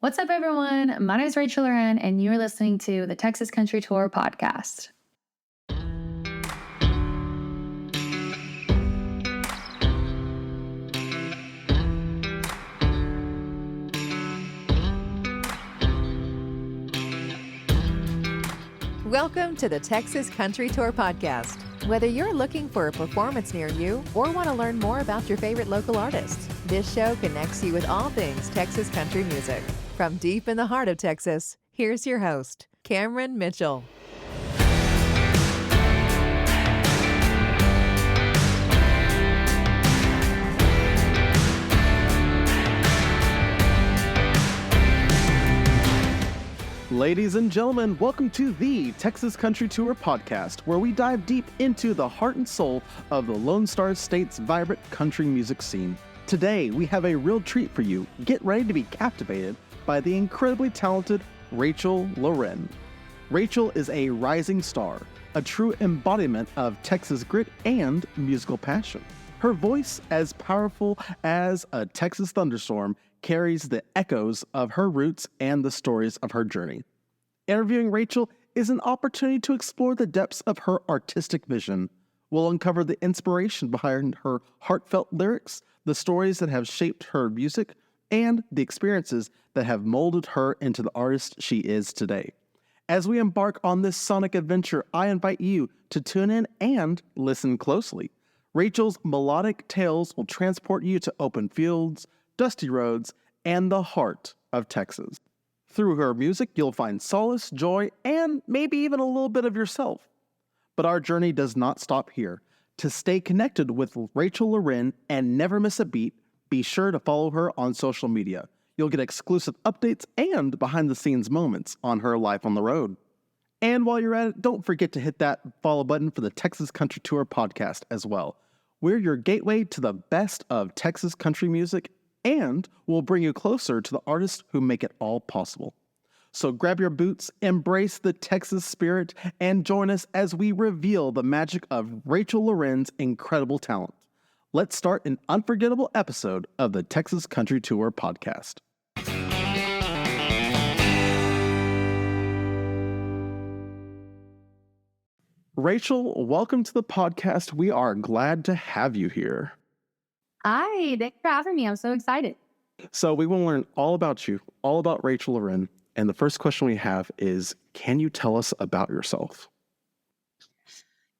What's up, everyone? My name is Rachel LaRen, and you're listening to the Texas Country Tour podcast. Welcome to the Texas Country Tour podcast. Whether you're looking for a performance near you or want to learn more about your favorite local artists, this show connects you with all things Texas country music. From deep in the heart of Texas, here's your host, Cameron Mitchell. Ladies and gentlemen, welcome to the Texas Country Tour podcast, where we dive deep into the heart and soul of the Lone Star State's vibrant country music scene. Today, we have a real treat for you. Get ready to be captivated by the incredibly talented Rachel LaRen. Rachel is a rising star, a true embodiment of Texas grit and musical passion. Her voice, as powerful as a Texas thunderstorm, carries the echoes of her roots and the stories of her journey. Interviewing Rachel is an opportunity to explore the depths of her artistic vision. We'll uncover the inspiration behind her heartfelt lyrics, the stories that have shaped her music, and the experiences that have molded her into the artist she is today. As we embark on this sonic adventure, I invite you to tune in and listen closely. Rachel's melodic tales will transport you to open fields, dusty roads, and the heart of Texas. Through her music, you'll find solace, joy, and maybe even a little bit of yourself. But our journey does not stop here. To stay connected with Rachel LaRen and never miss a beat, be sure to follow her on social media. You'll get exclusive updates and behind-the-scenes moments on her life on the road. And while you're at it, don't forget to hit that follow button for the Texas Country Tour podcast as well. We're your gateway to the best of Texas country music, and we'll bring you closer to the artists who make it all possible. So grab your boots, embrace the Texas spirit, and join us as we reveal the magic of Rachel LaRen's incredible talent. Let's start an unforgettable episode of the Texas Country Tour podcast. Rachel, welcome to the podcast. We are glad to have you here. Hi, thanks for having me. I'm so excited. So we want to learn all about you, all about Rachel LaRen. And the first question we have is, can you tell us about yourself?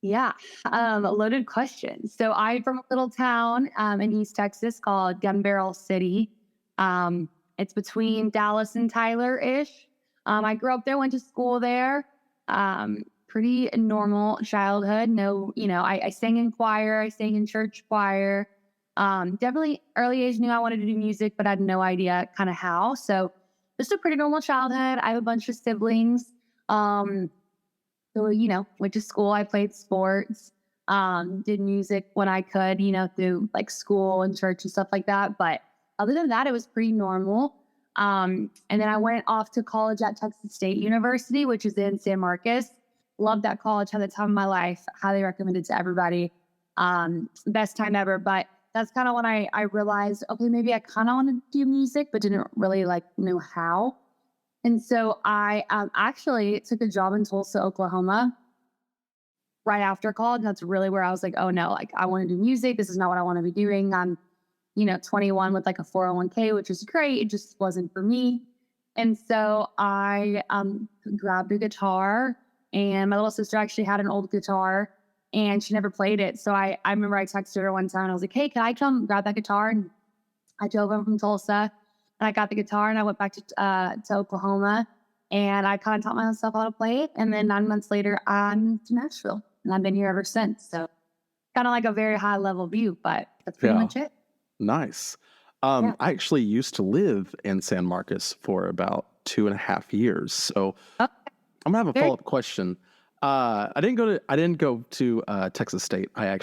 Yeah, a loaded question. So I'm from a little town in East Texas called Gun Barrel City. It's between Dallas and Tyler-ish. I grew up there, went to school there. Pretty normal childhood. No, I sang in choir. I sang in church choir. Definitely early age knew I wanted to do music, but I had no idea kind of how. So just a pretty normal childhood. I have a bunch of siblings. So, went to school. I played sports, did music when I could, through like school and church and stuff like that. But other than that, it was pretty normal. And then I went off to college at Texas State University, which is in San Marcos. Loved that college, had the time of my life. Highly recommend it to everybody. Best time ever. But that's kind of when I realized, okay, maybe I kind of want to do music, but didn't really know how. And so I actually took a job in Tulsa, Oklahoma right after college. That's really where I was like, oh no, I want to do music. This is not what I want to be doing. I'm, 21 with a 401k, which is great. It just wasn't for me. And so I grabbed a guitar, and my little sister actually had an old guitar and she never played it. So I remember I texted her one time and I was like, hey, can I come grab that guitar? And I drove over from Tulsa and I got the guitar and I went back to Oklahoma and I kind of taught myself how to play it. And then 9 months later, I moved to Nashville and I've been here ever since. So kind of like a very high level view, but that's pretty much it. Nice. I actually used to live in San Marcos for about 2.5 years. So I'm gonna have a follow-up question. I didn't go to Texas State. I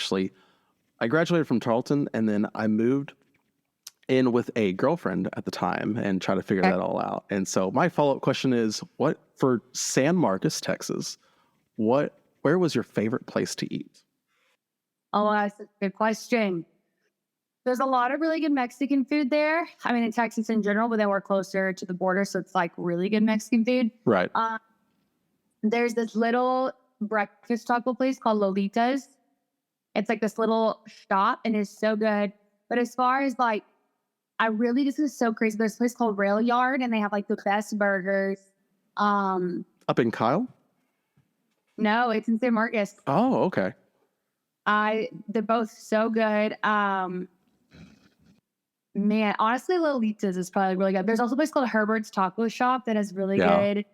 graduated from Tarleton, and then I moved in with a girlfriend at the time and tried to figure that all out. And so my follow-up question is, what for San Marcos, Texas, where was your favorite place to eat? Oh, that's a good question. There's a lot of really good Mexican food there. I mean, in Texas in general, but then we're closer to the border, so it's like really good Mexican food. Right. There's this little breakfast taco place called Lolita's. It's like this little shop, and it's so good. But as far as like, this is so crazy. There's a place called Rail Yard, and they have like the best burgers. Up in Kyle? No, it's in San Marcos. Oh, okay. They're both so good. Man, honestly, Lolita's is probably really good. There's also a place called Herbert's Taco Shop that has really good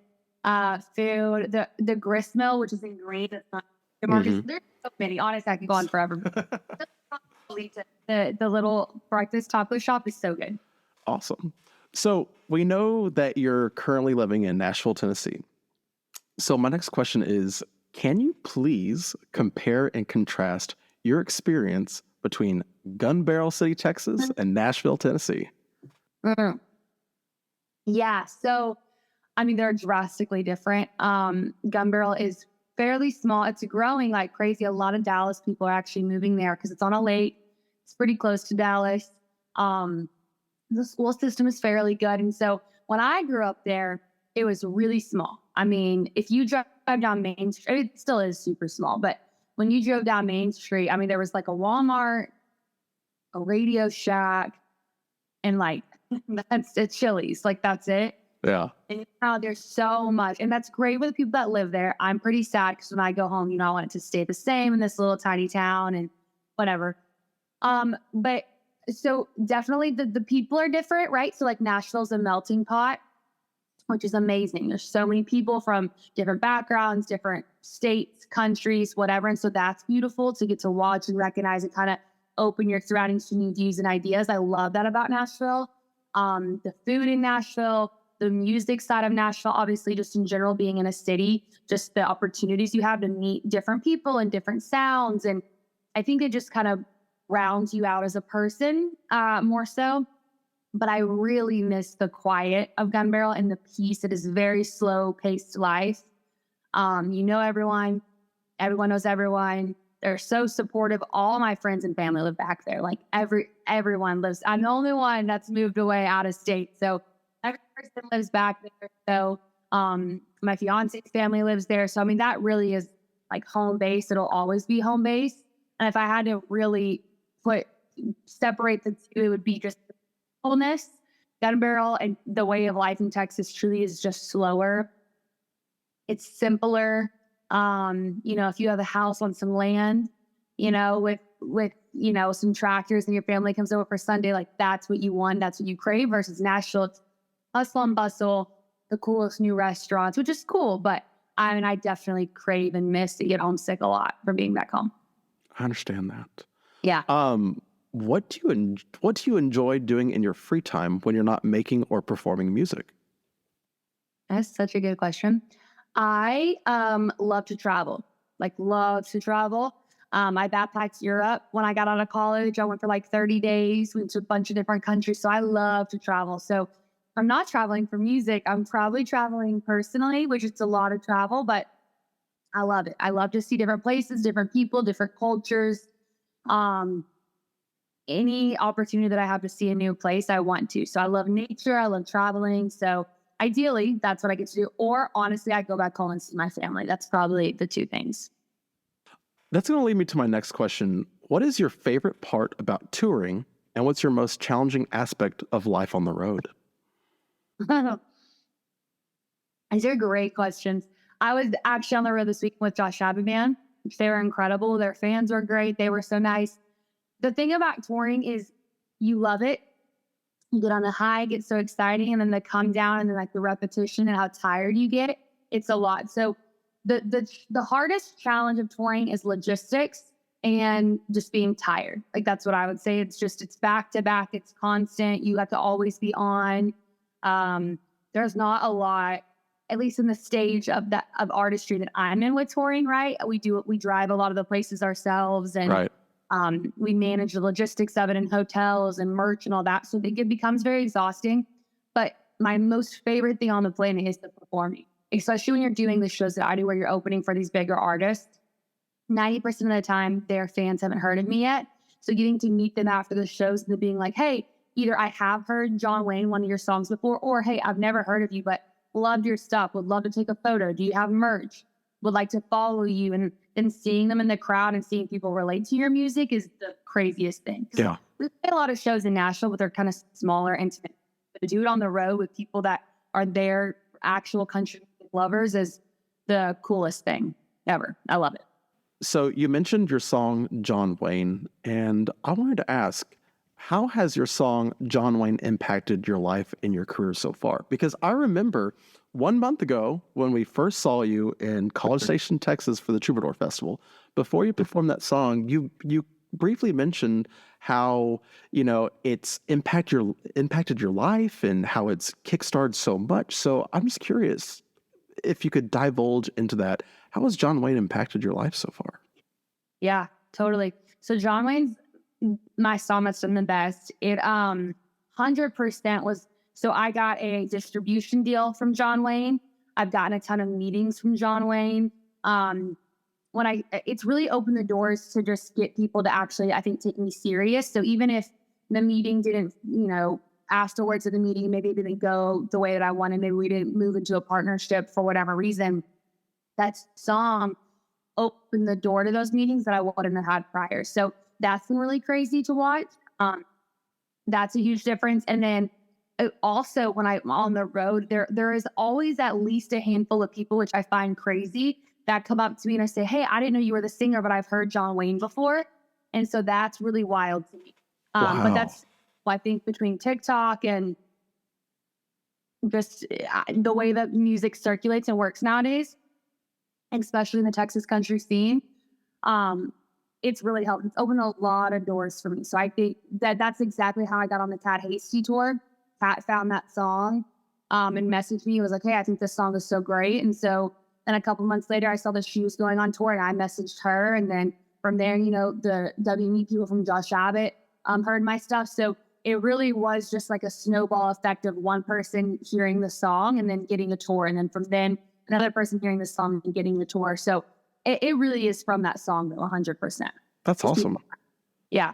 food. The grist mill, which is in Green, it's not San Marcos. There's so many. Honestly, I could go on forever. The little breakfast taco shop is so good. Awesome. So we know that you're currently living in Nashville, Tennessee. So my next question is, can you please compare and contrast your experience between Gun Barrel City, Texas and Nashville, Tennessee? Mm. Yeah. So, I mean, they're drastically different. Gun Barrel is fairly small. It's growing like crazy. A lot of Dallas people are actually moving there because it's on a lake. It's pretty close to Dallas. The school system is fairly good. And so when I grew up there, it was really small. I mean, if you drive down Main Street, it still is super small, but when you drove down Main Street, I mean, there was like a Walmart, a Radio Shack, and like, it's Chili's. Like, that's it. Yeah. And now there's so much. And that's great with the people that live there. I'm pretty sad because when I go home, I want it to stay the same in this little tiny town and whatever. But so definitely the people are different, right? So like Nashville's a melting pot, which is amazing. There's so many people from different backgrounds, different states, countries, whatever. And so that's beautiful to get to watch and recognize and kind of open your surroundings to new views and ideas. I love that about Nashville. The food in Nashville, the music side of Nashville, obviously just in general being in a city, just the opportunities you have to meet different people and different sounds. And I think it just kind of rounds you out as a person more so. But I really miss the quiet of Gun Barrel and the peace. It is very slow paced life. You know everyone knows everyone. They're so supportive. All my friends and family live back there. Like everyone lives. I'm the only one that's moved away out of state. So every person lives back there. So my fiance's family lives there. So I mean that really is like home base. It'll always be home base. And if I had to really separate the two, it would be just fullness. Gun Barrel and the way of life in Texas truly is just slower. It's simpler. If you have a house on some land, with some tractors and your family comes over for Sunday, like that's what you want, that's what you crave. Versus Nashville, it's hustle and bustle, the coolest new restaurants, which is cool. But I mean, I definitely crave and miss and get homesick a lot from being back home. I understand that. Yeah. What do you enjoy doing in your free time when you're not making or performing music? That's such a good question. I love to travel. I backpacked Europe when I got out of college. I went for like 30 days, went to a bunch of different countries. So I love to travel. So if I'm not traveling for music, I'm probably traveling personally, which is a lot of travel, but I love it. I love to see different places, different people, different cultures. Any opportunity that I have to see a new place, I want to. So I love nature. I love traveling. So ideally, that's what I get to do. Or honestly, I go back home and see my family. That's probably the two things. That's going to lead me to my next question. What is your favorite part about touring, and what's your most challenging aspect of life on the road? These are great questions. I was actually on the road this weekend with Josh Abbott Band. They were incredible. Their fans were great. They were so nice. The thing about touring is you love it. You get on a high, get so exciting, and then they come down and then like the repetition and how tired you get. It's a lot. So the hardest challenge of touring is logistics and just being tired. Like that's what I would say. It's back to back. It's constant. You have to always be on. There's not a lot, at least in the stage of artistry that I'm in with touring, right? We drive a lot of the places ourselves, and right. We manage the logistics of it in hotels and merch and all that. So it becomes very exhausting. But my most favorite thing on the planet is the performing, especially when you're doing the shows that I do where you're opening for these bigger artists. 90% of the time, their fans haven't heard of me yet. So getting to meet them after the shows and being like, hey, either I have heard John Wayne, one of your songs before, or hey, I've never heard of you, but loved your stuff, would love to take a photo. Do you have merch? Would like to follow you. And seeing them in the crowd and seeing people relate to your music is the craziest thing. Yeah. We play a lot of shows in Nashville, but they're kind of smaller, intimate. But to do it on the road with people that are their actual country music lovers is the coolest thing ever. I love it. So you mentioned your song, John Wayne, and I wanted to ask, how has your song, John Wayne, impacted your life and your career so far? Because I remember 1 month ago when we first saw you in College Station, Texas for the Troubadour Festival, before you performed that song, you briefly mentioned how, it's impacted your life and how it's kickstarted so much. So I'm just curious if you could divulge into that. How has John Wayne impacted your life so far? Yeah, totally. So John Wayne's my song that's done the best. It 100% was. So I got a distribution deal from John Wayne. I've gotten a ton of meetings from John Wayne. It's really opened the doors to just get people to actually, I think, take me serious. So even if the meeting didn't, afterwards of the meeting, maybe it didn't go the way that I wanted, maybe we didn't move into a partnership for whatever reason, that song opened the door to those meetings that I wouldn't have had prior. So that's been really crazy to watch. That's a huge difference. And then also when I'm on the road, there is always at least a handful of people, which I find crazy, that come up to me and I say, hey, I didn't know you were the singer, but I've heard John Wayne before. And so that's really wild to me. Wow. But that's, I think, between TikTok and just the way that music circulates and works nowadays, especially in the Texas country scene, it's really helped. It's opened a lot of doors for me. So I think that's exactly how I got on the Cat Hasty tour. Cat found that song and messaged me. It was like, hey, I think this song is so great. And so then a couple months later, I saw that she was going on tour and I messaged her. And then from there, the WME people from Josh Abbott heard my stuff. So it really was just like a snowball effect of one person hearing the song and then getting a tour. And then from then another person hearing the song and getting the tour. So it really is from that song, though, 100%. That's awesome. Yeah.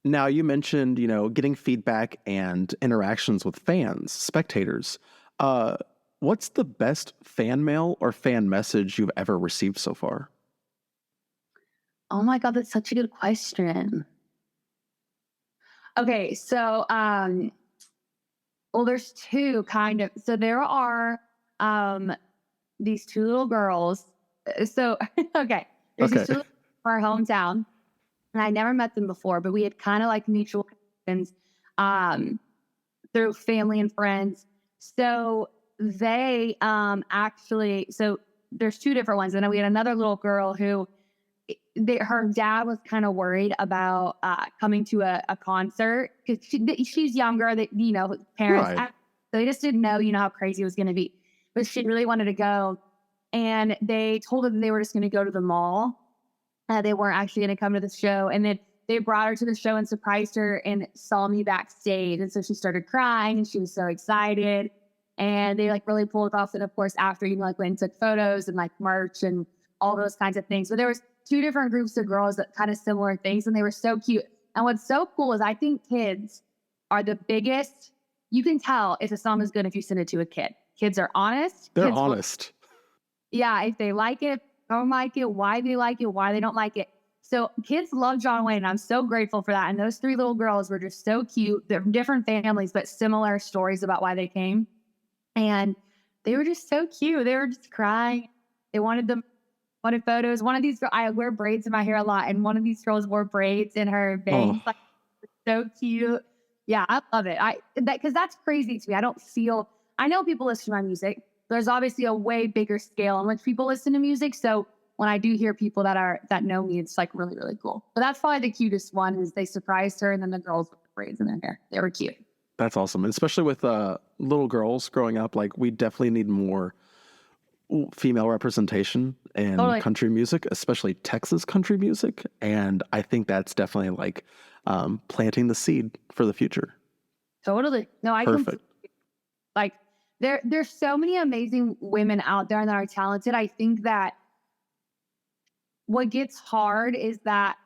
Now, you mentioned, getting feedback and interactions with fans, spectators. What's the best fan mail or fan message you've ever received so far? Oh my God, that's such a good question. Okay, so there's two kind of. So there are these two little girls. So okay, there's these two little girls from our hometown, and I never met them before, but we had kind of like mutual connections through family and friends. So they actually, so there's two different ones, and then we had another little girl who her dad was kind of worried about coming to a concert because she's younger. That parents, Right. so they just didn't know how crazy it was going to be. But she really wanted to go, and they told her that they were just going to go to the mall. They weren't actually going to come to the show, and then they brought her to the show and surprised her and saw me backstage, and so she started crying and she was so excited, and they like really pulled off. And of course, after went and took photos and like merch and all those kinds of things. But there was two different groups of girls that kind of similar things, and they were so cute. And what's so cool is I think kids are the biggest. You can tell if a song is good if you send it to a kid. Kids are honest. They're Kids honest. yeah, if they like it, don't like it, why they like it, why they don't like it. So kids love John Wayne, and I'm so grateful for that. And those three little girls were just so cute. They're different families, but similar stories about why they came. And they were just so cute. They were just crying. They wanted photos. One of these girls, I wear braids in my hair a lot, and one of these girls wore braids in her bangs. Oh. Like, so cute. Yeah, I love it. Because that's crazy to me. I know people listen to my music. There's obviously a way bigger scale in which people listen to music. So when I do hear people that know me, it's like really, really cool. But that's probably the cutest one is they surprised her, and then the girls with the braids in their hair. They were cute. That's awesome. And especially with little girls growing up, like we definitely need more female representation in country music, especially Texas country music. And I think that's definitely like planting the seed for the future. Totally. No, I Perfect. Like there's so many amazing women out there that are talented. I think that what gets hard is that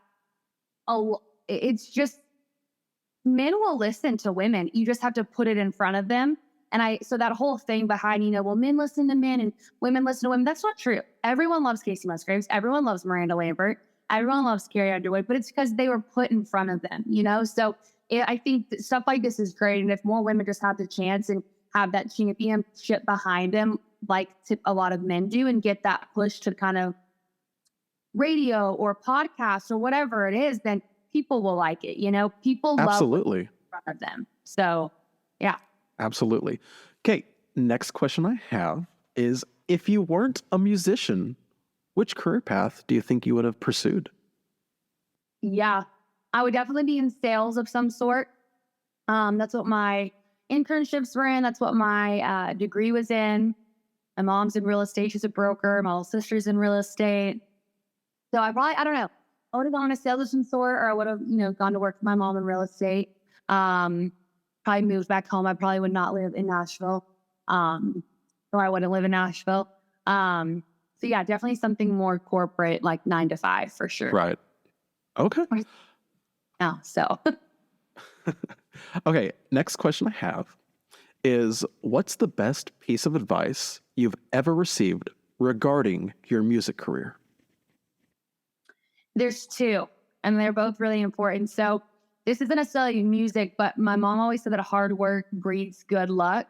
it's just men will listen to women. You just have to put it in front of them. So that whole thing behind, well, men listen to men and women listen to women, that's not true. Everyone loves Casey Musgraves. Everyone loves Miranda Lambert. Everyone loves Carrie Underwood, but it's because they were put in front of them, So I think that stuff like this is great. And if more women just have the chance and have that championship behind them, like a lot of men do, and get that push to kind of radio or podcast or whatever it is, then people will like it. People love Absolutely. what's in front of them. So, yeah. Absolutely. Okay, next question I have is, if you weren't a musician, which career path do you think you would have pursued? Yeah, I would definitely be in sales of some sort. That's what my internships were in. That's what my degree was in. My mom's in real estate. She's a broker. My little sister's in real estate. So I don't know. I would have gone to sales of some sort, or I would have, gone to work with my mom in real estate. Probably moved back home. I probably would not live in Nashville. Or I wouldn't live in Nashville. So yeah, definitely something more corporate, like 9 to 5 for sure. Right. Okay. Yeah. So. Okay. Next question I have is, what's the best piece of advice you've ever received regarding your music career? There's two, and they're both really important. So this isn't necessarily music, but my mom always said that hard work breeds good luck.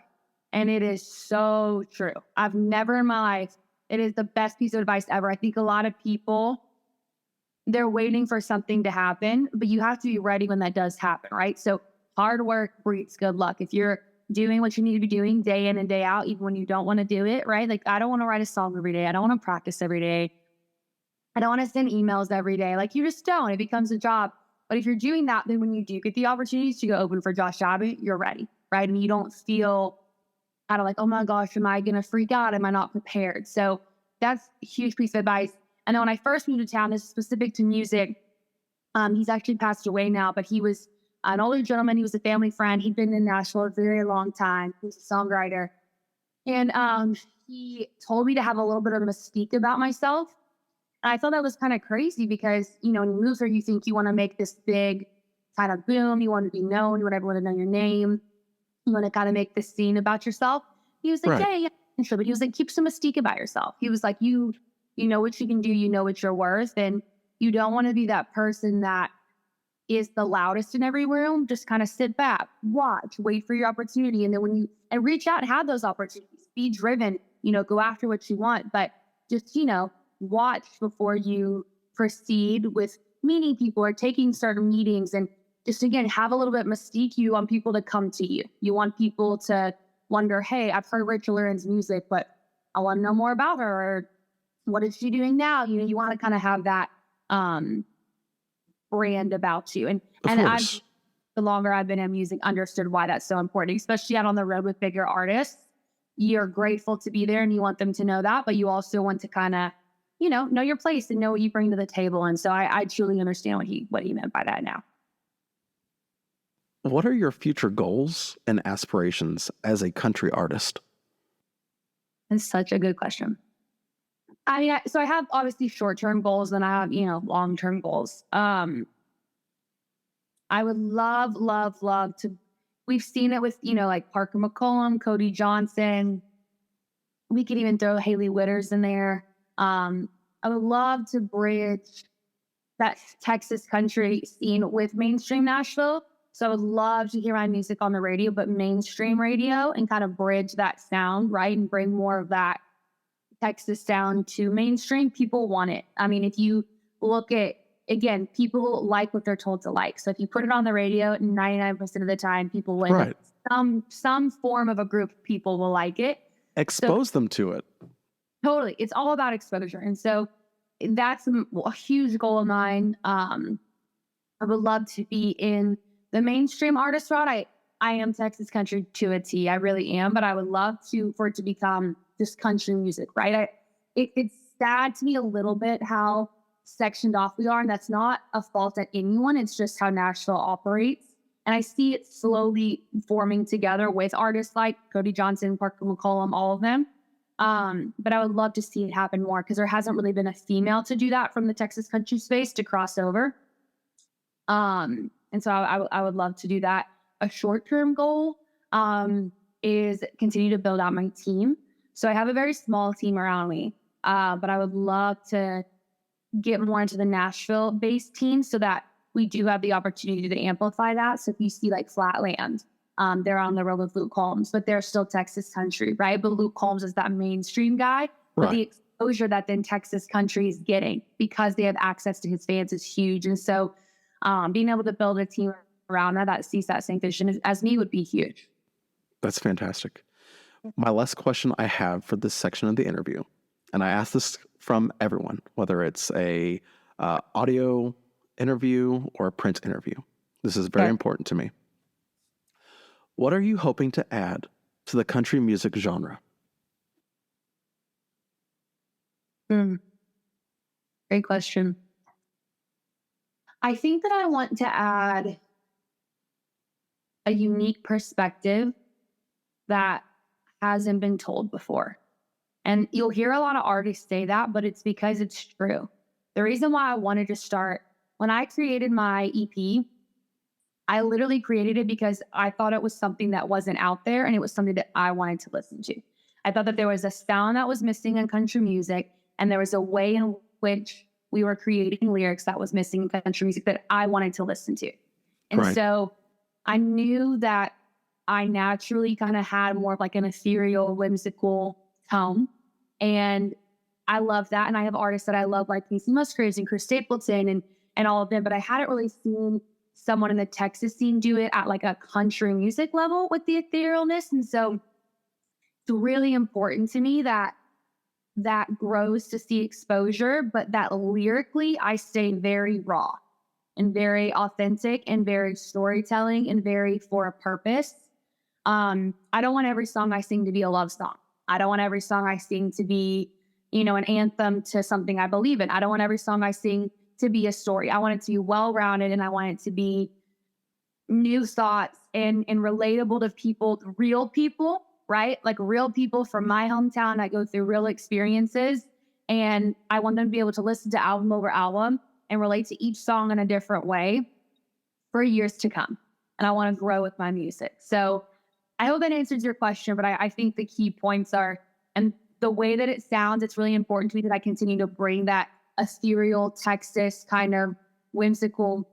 And it is so true. I've never in my life, it is the best piece of advice ever. I think a lot of people, they're waiting for something to happen, but you have to be ready when that does happen, right? So hard work breeds good luck. If you're doing what you need to be doing day in and day out, even when you don't want to do it, right? Like, I don't want to write a song every day. I don't want to practice every day. I don't want to send emails every day. Like, you just don't. It becomes a job. But if you're doing that, then when you do get the opportunities to go open for Josh Abbott, you're ready, right? And you don't feel kind of like, oh my gosh, am I going to freak out? Am I not prepared? So that's a huge piece of advice. And then when I first moved to town, this is specific to music. He's actually passed away now, but he was an older gentleman. He was a family friend. He'd been in Nashville a very long time. He was a songwriter. And he told me to have a little bit of mystique about myself. And I thought that was kind of crazy because, when you move here, you think you want to make this big kind of boom. You want to be known. You want everyone to know your name. You want to kind of make this scene about yourself. He was like, Right. yeah. Sure. But he was like, keep some mystique about yourself. He was like, you know what you can do. You know what you're worth. And you don't want to be that person that is the loudest in every room. Just kind of sit back, watch, wait for your opportunity. And then and reach out and have those opportunities, be driven, go after what you want. But just, watch before you proceed with meeting people or taking certain meetings. And just, again, have a little bit of mystique. You want people to come to you. You want people to wonder, hey, I've heard Rachel LaRen's music, but I want to know more about her. Or what is she doing now? You want to kind of have that brand about you. And course. the longer I've been in music, understood why that's so important, especially out on the road with bigger artists. You're grateful to be there and you want them to know that, but you also want to kind of, know your place and know what you bring to the table. And so I truly understand what he meant by that now. What are your future goals and aspirations as a country artist? That's such a good question. So I have obviously short-term goals and I have, long-term goals. I would love to, we've seen it with, like Parker McCollum, Cody Johnson. We could even throw Haley Witters in there. I would love to bridge that Texas country scene with mainstream Nashville. So I would love to hear my music on the radio, but mainstream radio, and kind of bridge that sound, right? And bring more of that Texas sound to mainstream. People want it. I mean, if you look at, again, people like what they're told to like. So if you put it on the radio, 99% of the time, people will Right. some form of a group of people will like it. Expose them to it. Totally. It's all about exposure. And so that's a huge goal of mine. I would love to be in the mainstream artist route. I am Texas country to a T. I really am. But I would love for it to become just country music, right? It's sad to me a little bit how sectioned off we are. And that's not a fault at anyone. It's just how Nashville operates. And I see it slowly forming together with artists like Cody Johnson, Parker McCollum, all of them. But I would love to see it happen more because there hasn't really been a female to do that from the Texas country space to cross over. And so I would love to do that. A short-term goal is continue to build out my team. So I have a very small team around me, but I would love to get more into the Nashville-based team so that we do have the opportunity to amplify that. So if you see like Flatland, they're on the road with Luke Combs, but they're still Texas country, right? But Luke Combs is that mainstream guy. But the exposure that then Texas country is getting because they have access to his fans is huge. And so being able to build a team around that sees that same vision as me would be huge. That's fantastic. My last question I have for this section of the interview, and I ask this from everyone, whether it's a audio interview or a print interview. This is very important to me. What are you hoping to add to the country music genre? Great question. I think that I want to add a unique perspective that hasn't been told before. And you'll hear a lot of artists say that, but it's because it's true. The reason why I wanted to start, when I created my EP, I literally created it because I thought it was something that wasn't out there and it was something that I wanted to listen to. I thought that there was a sound that was missing in country music and there was a way in which we were creating lyrics that was missing in country music that I wanted to listen to. And so I knew that I naturally kind of had more of like an ethereal, whimsical tone. And I love that. And I have artists that I love like Casey Musgraves and Chris Stapleton and all of them, but I hadn't really seen someone in the Texas scene do it at like a country music level with the etherealness. And so it's really important to me that grows to see exposure, but that lyrically I stay very raw and very authentic and very storytelling and very for a purpose. I don't want every song I sing to be a love song. I don't want every song I sing to be, an anthem to something I believe in. I don't want every song I sing to be a story. I want it to be well-rounded and I want it to be new thoughts and relatable to people, real people, right? Like real people from my hometown that go through real experiences. And I want them to be able to listen to album over album and relate to each song in a different way for years to come. And I want to grow with my music. So I hope that answers your question, but I think the key points are, and the way that it sounds, it's really important to me that I continue to bring that ethereal Texas kind of whimsical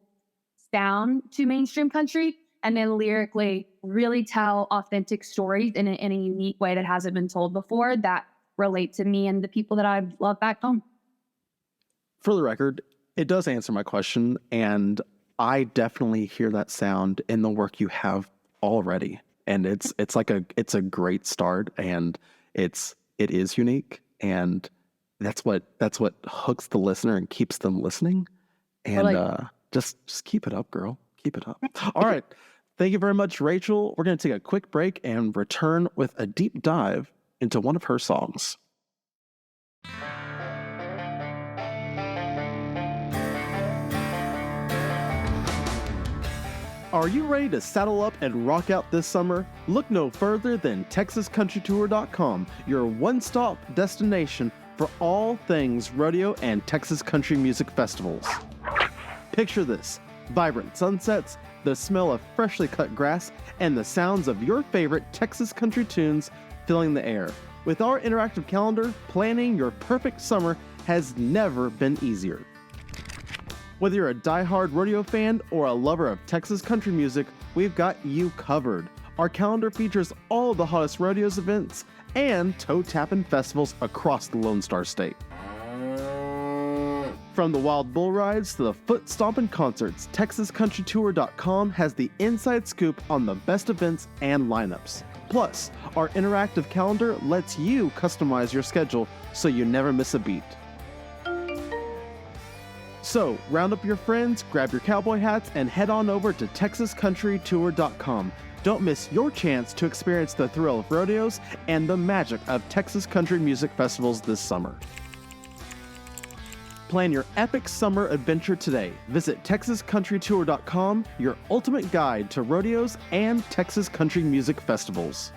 sound to mainstream country. And then lyrically really tell authentic stories in a unique way that hasn't been told before that relate to me and the people that I love back home. For the record, it does answer my question. And I definitely hear that sound in the work you have already. And it's a great start and it is unique. And that's what hooks the listener and keeps them listening. And just keep it up, girl. Keep it up. All right. Thank you very much, Rachel. We're going to take a quick break and return with a deep dive into one of her songs. Are you ready to saddle up and rock out this summer? Look no further than TexasCountryTour.com, your one-stop destination for all things rodeo and Texas country music festivals. Picture this: vibrant sunsets, the smell of freshly cut grass, and the sounds of your favorite Texas country tunes filling the air. With our interactive calendar, planning your perfect summer has never been easier. Whether you're a diehard rodeo fan or a lover of Texas country music, we've got you covered. Our calendar features all of the hottest rodeos events and toe-tapping festivals across the Lone Star State. From the wild bull rides to the foot-stomping concerts, TexasCountryTour.com has the inside scoop on the best events and lineups. Plus, our interactive calendar lets you customize your schedule so you never miss a beat. So, round up your friends, grab your cowboy hats, and head on over to TexasCountryTour.com. Don't miss your chance to experience the thrill of rodeos and the magic of Texas country music festivals this summer. Plan your epic summer adventure today. Visit TexasCountryTour.com, your ultimate guide to rodeos and Texas country music festivals.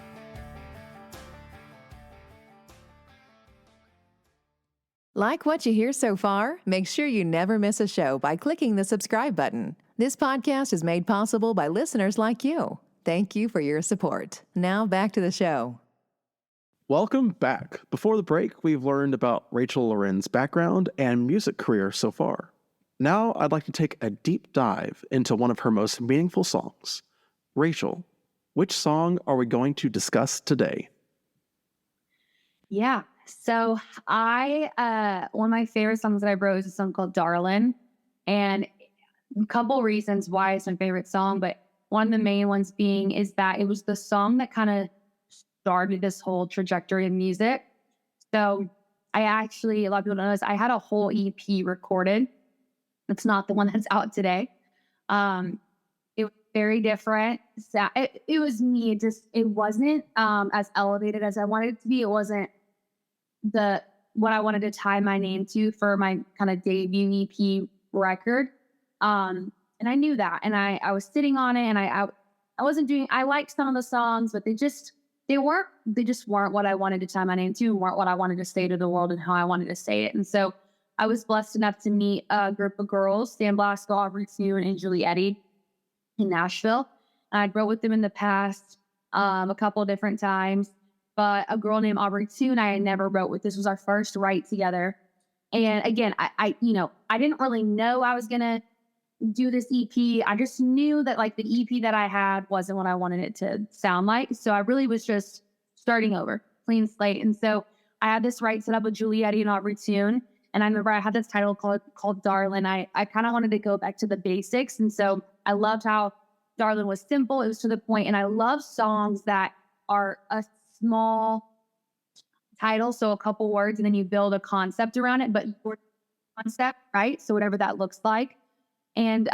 Like what you hear so far? Make sure you never miss a show by clicking the subscribe button. This podcast is made possible by listeners like you. Thank you for your support. Now back to the show. Welcome back. Before the break, we've learned about Rachel LaRen's background and music career so far. Now I'd like to take a deep dive into one of her most meaningful songs. Rachel, which song are we going to discuss today? Yeah. So one of my favorite songs that I wrote is a song called Darlin'. And a couple reasons why it's my favorite song, but one of the main ones being is that it was the song that kind of started this whole trajectory of music. So I actually, a lot of people don't know this, I had a whole EP recorded. It's not the one that's out today. It was very different. It was me. It wasn't as elevated as I wanted it to be. It wasn't what I wanted to tie my name to for my kind of debut EP record. And I knew that, and I was sitting on it, and I wasn't doing. I liked some of the songs, but they just weren't what I wanted to tie my name to, weren't what I wanted to say to the world and how I wanted to say it. And so I was blessed enough to meet a group of girls, Sam Blasco, Aubrey Toon, and Julie Eddy in Nashville. And I'd wrote with them in the past a couple of different times, but a girl named Aubrey Toon I had never wrote with. This was our first write together. And again, I didn't really know I was gonna do this EP. I just knew that like the EP that I had wasn't what I wanted it to sound like. So I really was just starting over, clean slate. And so I had this write set up with Julie Eddy and Aubrey Toon. And I remember I had this title called Darlin'. I kind of wanted to go back to the basics. And so I loved how Darlin' was simple. It was to the point. And I love songs that are a small title, so a couple words, and then you build a concept around it, but your concept, right? So whatever that looks like. And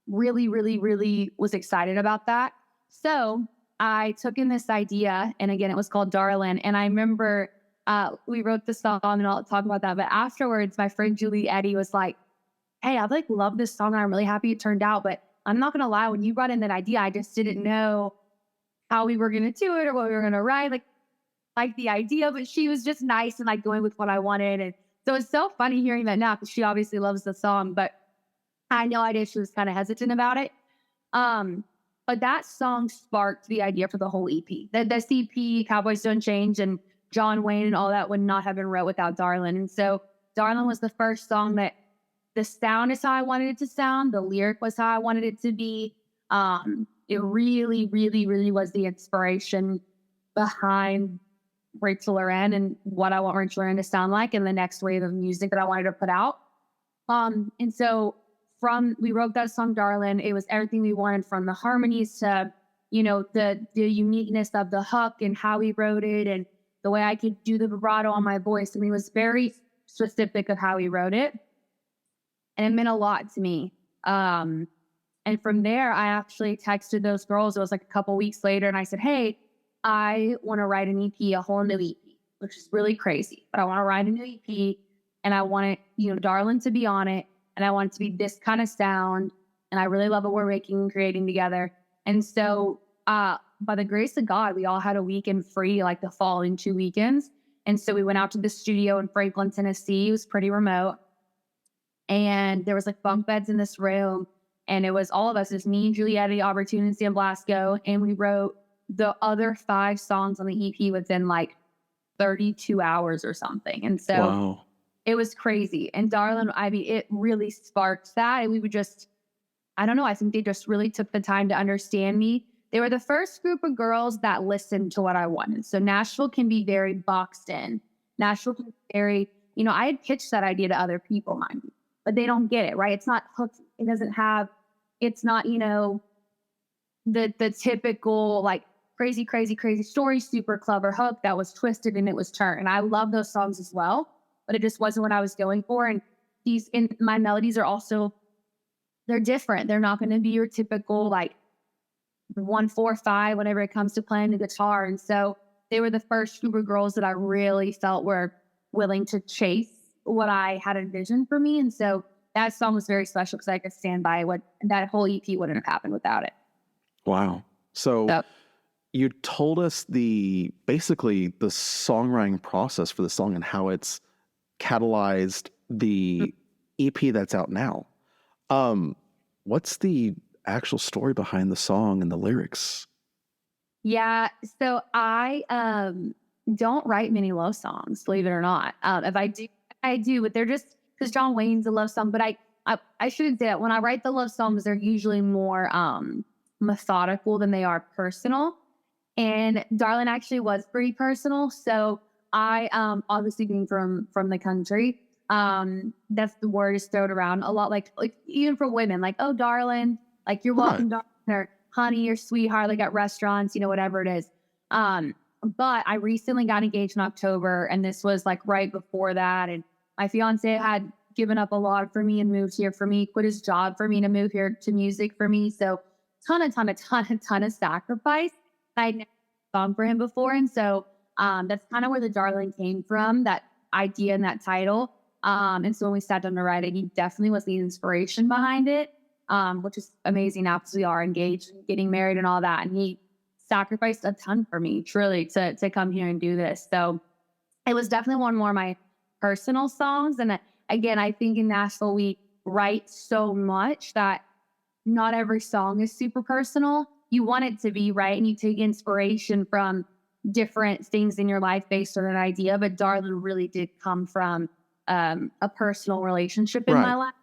really, really, really was excited about that. So I took in this idea, and again, it was called Darlin'. And I remember we wrote the song, and I'll talk about that. But afterwards, my friend Julie Eddy was like, "Hey, I love this song, and I'm really happy it turned out. But I'm not gonna lie, when you brought in that idea, I just didn't know how we were gonna do it or what we were gonna write. Like the idea, but she was just nice and like going with what I wanted. And so it's so funny hearing that now because she obviously loves the song, but I had no idea she was kind of hesitant about it. But that song sparked the idea for the whole EP. The CP, Cowboys Don't Change, and John Wayne and all that would not have been wrote without Darlin'. And so Darlin' was the first song that the sound is how I wanted it to sound. The lyric was how I wanted it to be. It really, really, really was the inspiration behind Rachel LaRen and what I want Rachel LaRen to sound like and the next wave of music that I wanted to put out. And so we wrote that song Darlin'. It was everything we wanted, from the harmonies to, the uniqueness of the hook and how we wrote it and the way I could do the vibrato on my voice. I mean, it was very specific of how we wrote it. And it meant a lot to me. And from there, I actually texted those girls. It was like a couple weeks later. And I said, "Hey, I want to write an EP, a whole new EP," which is really crazy, but I want to write a new EP, and I want it, Darlin' to be on it. And I want it to be this kind of sound. And I really love what we're making and creating together. And so, by the grace of God, we all had a weekend free, like the following 2 weekends. And so we went out to the studio in Franklin, Tennessee. It was pretty remote. And there was like bunk beds in this room. And it was all of us. It was me, Julie Eddy, Aubrey Toon, and Sam Blasco. And we wrote the other 5 songs on the EP within like 32 hours or something. And so Wow. It was crazy. And Darlin', I mean, it really sparked that. And we would just, I don't know, I think they just really took the time to understand me. They were the first group of girls that listened to what I wanted. So Nashville can be very boxed in. Nashville can be very, I had pitched that idea to other people, mind you, but they don't get it, right? It's not hooked. It doesn't have, it's not, the typical like crazy, crazy, crazy story, super clever hook that was twisted and it was turned. And I love those songs as well, but it just wasn't what I was going for. And my melodies are also, they're different. They're not going to be your typical like 1-4-5 whenever it comes to playing the guitar. And so they were the first group of girls that I really felt were willing to chase what I had envisioned for me. And so that song was very special because I could stand by what that whole EP wouldn't have happened without it. Wow. So you told us basically the songwriting process for the song and how it's catalyzed the EP that's out now. What's the actual story behind the song and the lyrics? Yeah, so I don't write many love songs, believe it or not. If I do, I do, but they're just because John Wayne's a love song. But I shouldn't say that. When I write the love songs, they're usually more methodical than they are personal. And Darling actually was pretty personal. So I obviously being from the country, that's the word is thrown around a lot, like even for women, like, oh darling, like you're Right. welcome, darling, or honey or sweetheart, like at restaurants, whatever it is. Um, but I recently got engaged in October, and this was like right before that. And my fiance had given up a lot for me and moved here for me, quit his job for me to move here to music for me. So ton of sacrifice. I'd never sung for him before. And so that's kind of where the darling came from, that idea and that title. And so when we sat down to write it, he definitely was the inspiration behind it, which is amazing now because we are engaged and getting married and all that. And he sacrificed a ton for me, truly, to come here and do this. So it was definitely one more of my personal songs. And again, I think in Nashville, we write so much that not every song is super personal. You want it to be, right? And you take inspiration from different things in your life based on an idea. But Darling really did come from a personal relationship in my Right. life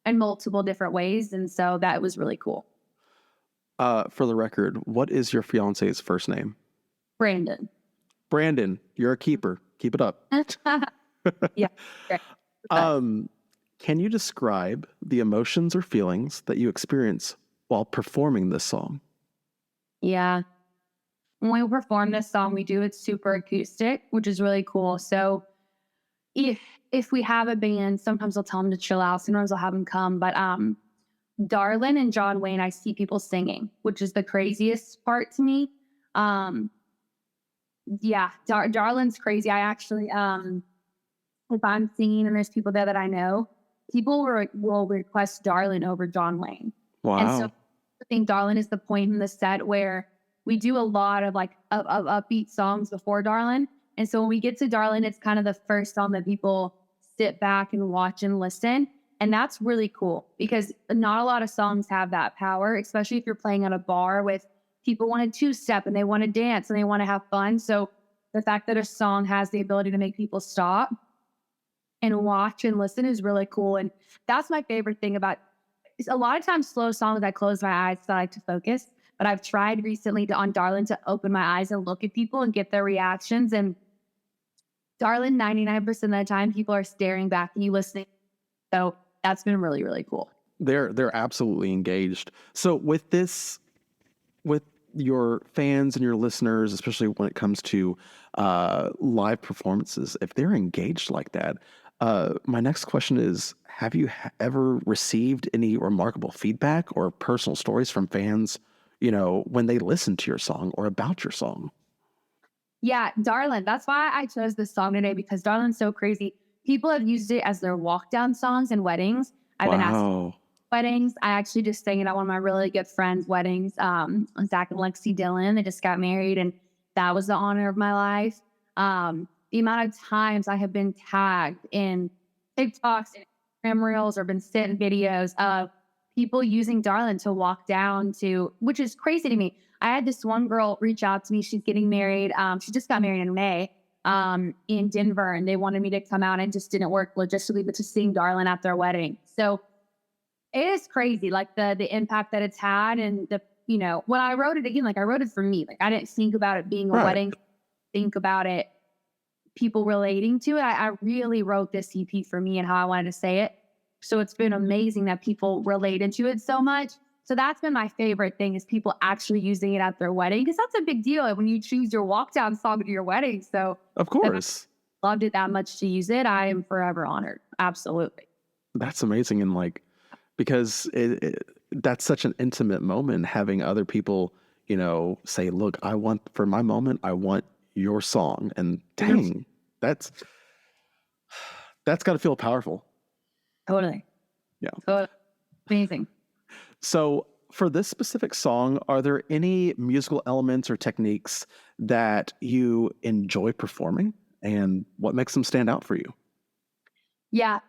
in multiple different ways. And so that was really cool. For the record, what is your fiance's first name? Brandon. Brandon, you're a keeper. Keep it up. Yeah. Great. Um, can you describe the emotions or feelings that you experience while performing this song? Yeah. When we perform this song, we do it super acoustic, which is really cool. So if if we have a band, sometimes I'll tell them to chill out. Sometimes I'll have them come. But Darlin and John Wayne, I see people singing, which is the craziest part to me. Um, yeah, Darlin's crazy. I actually, if I'm singing and there's people there that I know, people will request Darlin over John Wayne. And so Wow. I think Darlin is the point in the set where we do a lot of like of upbeat songs before Darlin. And so when we get to Darlin, it's kind of the first song that people sit back and watch and listen. And that's really cool because not a lot of songs have that power, especially if you're playing at a bar with people want to two step and they want to dance and they want to have fun. So the fact that a song has the ability to make people stop and watch and listen is really cool. And that's my favorite thing about a lot of times slow songs, I close my eyes because I like to focus. But I've tried recently on Darlin to open my eyes and look at people and get their reactions. And Darlin, 99% of the time, people are staring back at you listening. So that's been really, really cool. They're absolutely engaged. So with your fans and your listeners, especially when it comes to live performances, if they're engaged like that, my next question is: have you ever received any remarkable feedback or personal stories from fans? When they listen to your song or about your song. Yeah, Darlin. That's why I chose this song today because Darlin's so crazy. People have used it as their walk down songs in weddings. I've been asked Wow. weddings. I actually just sang it at one of my really good friends' weddings. Zach and Lexi Dillon. They just got married, and that was the honor of my life. The amount of times I have been tagged in TikToks and Instagram reels or been sent videos of people using Darlin to walk down to, which is crazy to me. I had this one girl reach out to me. She's getting married. She just got married in May in Denver, and they wanted me to come out and just didn't work logistically, but to sing Darlin at their wedding. So it is crazy, like the impact that it's had, and when I wrote it again, like I wrote it for me. Like I didn't think about it being a Right. wedding, think about it, people relating to it. I really wrote this EP for me and how I wanted to say it. So it's been amazing that people related to it so much. So that's been my favorite thing is people actually using it at their wedding because that's a big deal when you choose your walk down song to your wedding. So Of if course. I loved it that much to use it, I am forever honored. Absolutely. That's amazing. And because that's such an intimate moment, having other people, say, look, for my moment, I want your song. And dang, that's got to feel powerful. Totally. Yeah. Totally. Amazing. So for this specific song, are there any musical elements or techniques that you enjoy performing, and what makes them stand out for you? Yeah.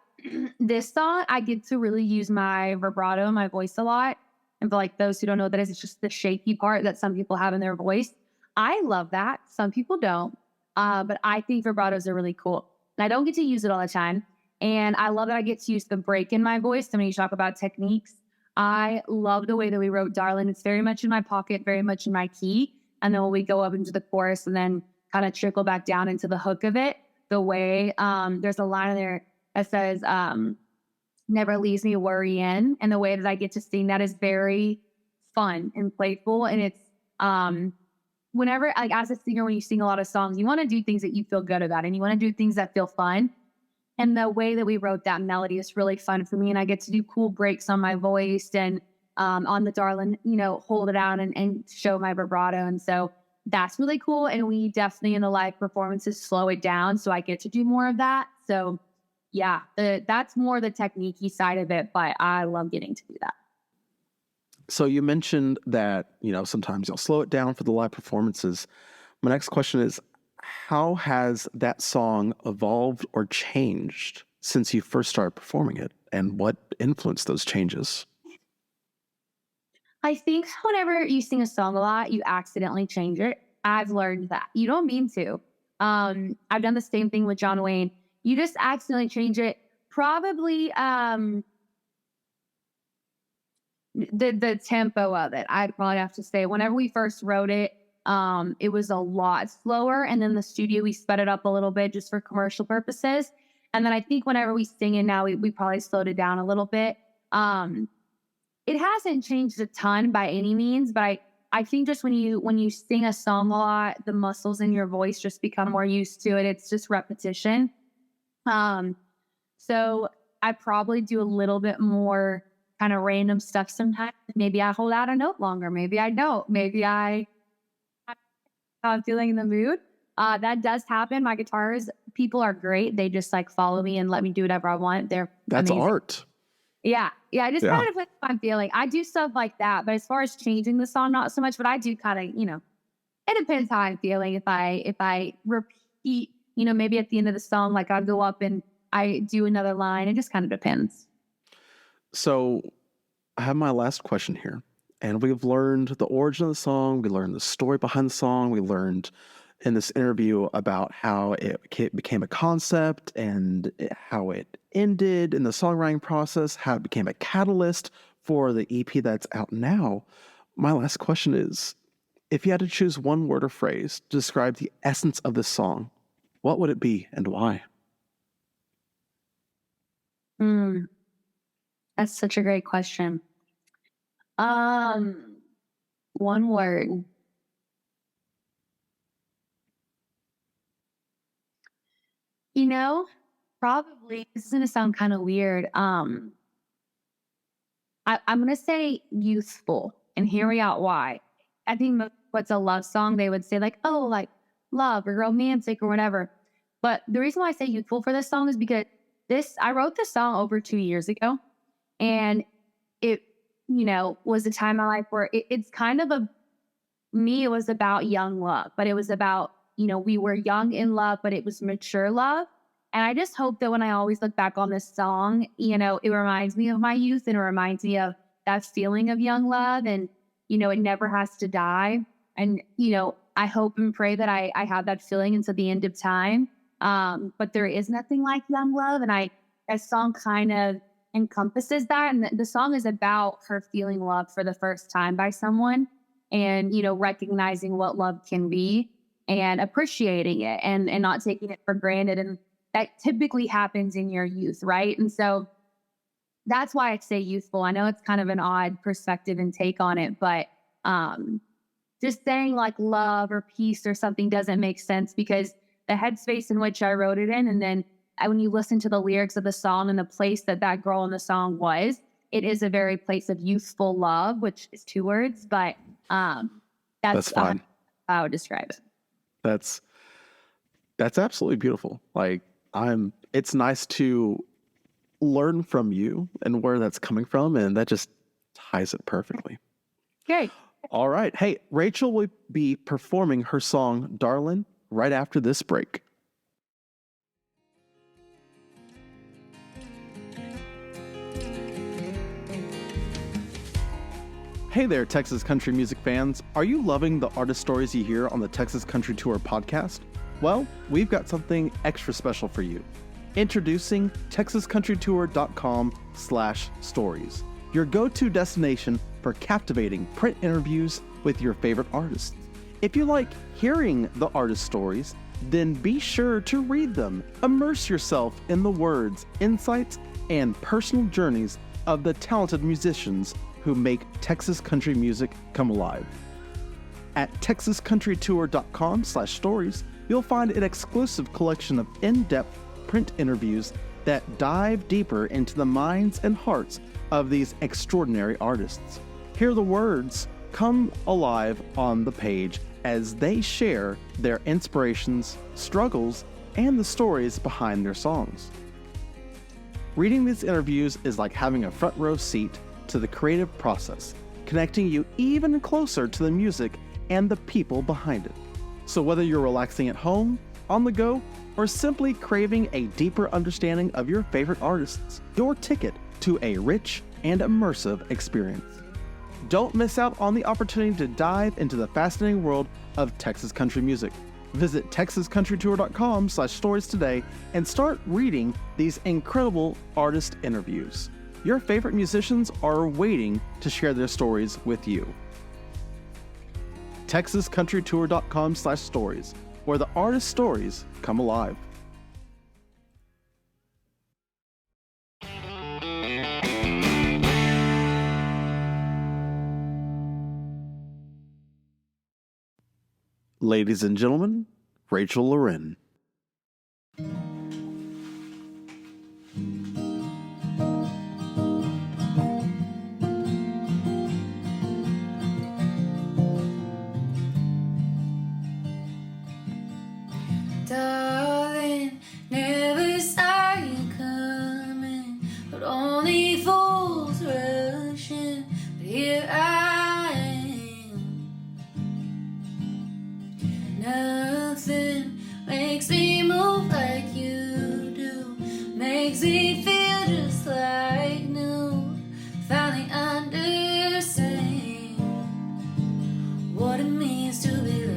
This song, I get to really use my vibrato, my voice a lot. And for like those who don't know what that is, it's just the shaky part that some people have in their voice. I love that. Some people don't. But I think vibratos are really cool. And I don't get to use it all the time. And I love that I get to use the break in my voice. So when you talk about techniques, I love the way that we wrote Darling. It's very much in my pocket, very much in my key. And then when we go up into the chorus and then kind of trickle back down into the hook of it, the way there's a line there that says, never leaves me worrying. And the way that I get to sing that is very fun and playful. And it's whenever, like as a singer, when you sing a lot of songs, you want to do things that you feel good about and you want to do things that feel fun. And the way that we wrote that melody is really fun for me. And I get to do cool breaks on my voice and on the Darlin, hold it out and show my vibrato. And so that's really cool. And we definitely in the live performances slow it down. So I get to do more of that. So yeah, that's more the technique-y side of it, but I love getting to do that. So you mentioned that, sometimes you'll slow it down for the live performances. My next question is, how has that song evolved or changed since you first started performing it? And what influenced those changes? I think whenever you sing a song a lot, you accidentally change it. I've learned that. You don't mean to. I've done the same thing with John Wayne. You just accidentally change it. Probably the tempo of it. I'd probably have to say whenever we first wrote it, it was a lot slower. And then the studio, we sped it up a little bit just for commercial purposes. And then I think whenever we sing it now, we probably slowed it down a little bit. It hasn't changed a ton by any means, but I think just when you sing a song a lot, the muscles in your voice just become more used to it. It's just repetition. So I probably do a little bit more kind of random stuff sometimes. Maybe I hold out a note longer. Maybe I don't. Maybe I'm feeling in the mood. That does happen. My guitars, people are great. They just like follow me and let me do whatever I want. They're That's amazing. art. Yeah. I just Yeah. kind of depends how I'm feeling. I do stuff like that, but as far as changing the song, not so much. But I do kind of, it depends how I'm feeling. If I repeat, maybe at the end of the song, like I'll go up and I do another line. It just kind of depends. So I have my last question here. And we've learned the origin of the song. We learned the story behind the song. We learned in this interview about how it became a concept and how it ended in the songwriting process, how it became a catalyst for the EP that's out now. My last question is, if you had to choose one word or phrase to describe the essence of this song, what would it be and why? That's such a great question. One word. Probably this is gonna sound kind of weird. I'm gonna say youthful, and hear me out why. I think what's a love song, they would say like, oh, like love or romantic or whatever. But the reason why I say youthful for this song is because I wrote this song over 2 years ago, and it, was a time in my life where it's kind of it was about young love, but it was about, we were young in love, but it was mature love. And I just hope that when I always look back on this song, it reminds me of my youth and it reminds me of that feeling of young love and, it never has to die. And, I hope and pray that I have that feeling until the end of time. But there is nothing like young love. And that song kind of encompasses that. And the song is about her feeling love for the first time by someone and, recognizing what love can be and appreciating it and not taking it for granted. And that typically happens in your youth, right? And so that's why I say youthful. I know it's kind of an odd perspective and take on it, but just saying like love or peace or something doesn't make sense because the headspace in which I wrote it in, and then when you listen to the lyrics of the song and the place that girl in the song was, it is a very place of youthful love, which is 2 words, but that's fine. How I would describe it. That's absolutely beautiful. Like it's nice to learn from you and where that's coming from, and that just ties it perfectly. Great. All right. Hey, Rachel will be performing her song Darlin' right after this break. Hey there, Texas country music fans. Are you loving the artist stories you hear on the Texas Country Tour podcast? Well, we've got something extra special for you. Introducing TexasCountryTour.com/stories, your go-to destination for captivating print interviews with your favorite artists. If you like hearing the artist stories, then be sure to read them. Immerse yourself in the words, insights, and personal journeys of the talented musicians who make Texas country music come alive. At TexasCountryTour.com/stories, you'll find an exclusive collection of in-depth print interviews that dive deeper into the minds and hearts of these extraordinary artists. Hear the words come alive on the page as they share their inspirations, struggles, and the stories behind their songs. Reading these interviews is like having a front row seat to the creative process, connecting you even closer to the music and the people behind it. So whether you're relaxing at home, on the go, or simply craving a deeper understanding of your favorite artists, your ticket to a rich and immersive experience. Don't miss out on the opportunity to dive into the fascinating world of Texas country music. Visit TexasCountryTour.com/stories today and start reading these incredible artist interviews. Your favorite musicians are waiting to share their stories with you. TexasCountryTour.com/stories, where the artist stories come alive. Ladies and gentlemen, Rachel LaRen. Darling, never saw you coming, but only fools rushing. But here I am. Nothing makes me move like you do, makes me feel just like new. Finally understand what it means to be loved.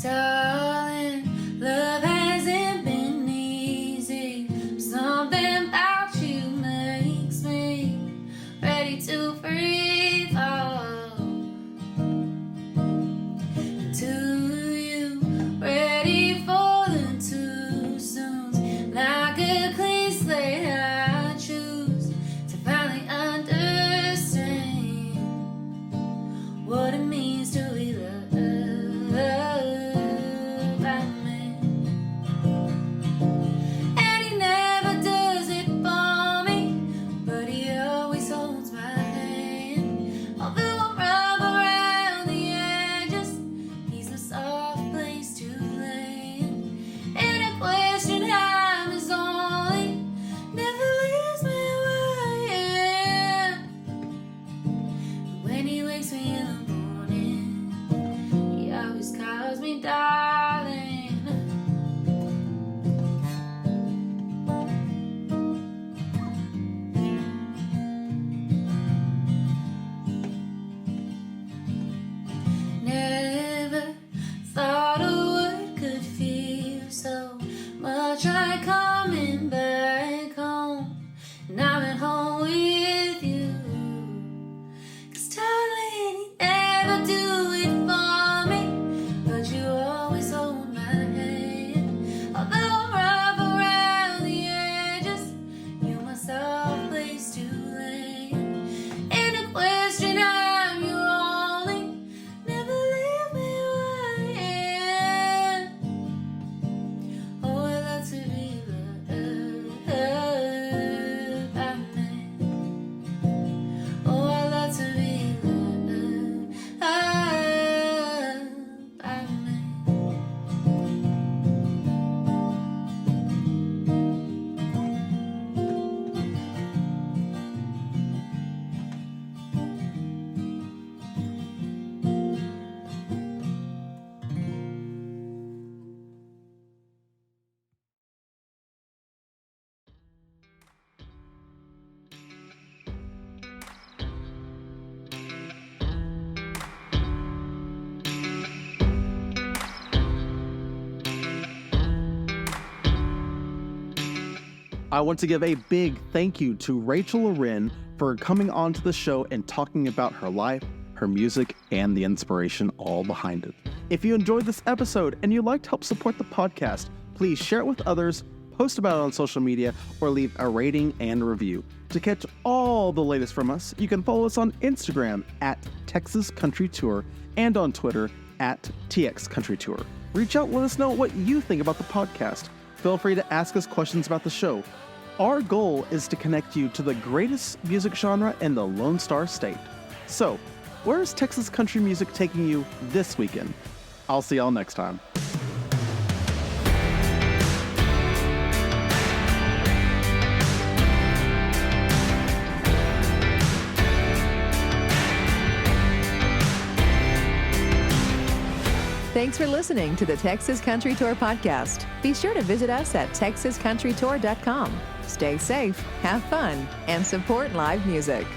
Darling, love hasn't been easy. Something about you makes me ready to free fall. To you, ready for the too soon. Like a clean slate, I choose to finally understand what it means to be loved. Soft place to land. In a question, I'm your only I want to give a big thank you to Rachel LaRen for coming onto the show and talking about her life, her music, and the inspiration all behind it. If you enjoyed this episode and you'd like to help support the podcast, please share it with others, post about it on social media, or leave a rating and review. To catch all the latest from us, you can follow us on Instagram at Texas Country Tour and on Twitter at TX Country Tour. Reach out and let us know what you think about the podcast. Feel free to ask us questions about the show. Our goal is to connect you to the greatest music genre in the Lone Star State. So, where is Texas country music taking you this weekend? I'll see y'all next time. Thanks for listening to the Texas Country Tour podcast. Be sure to visit us at texascountrytour.com. Stay safe, have fun, and support live music.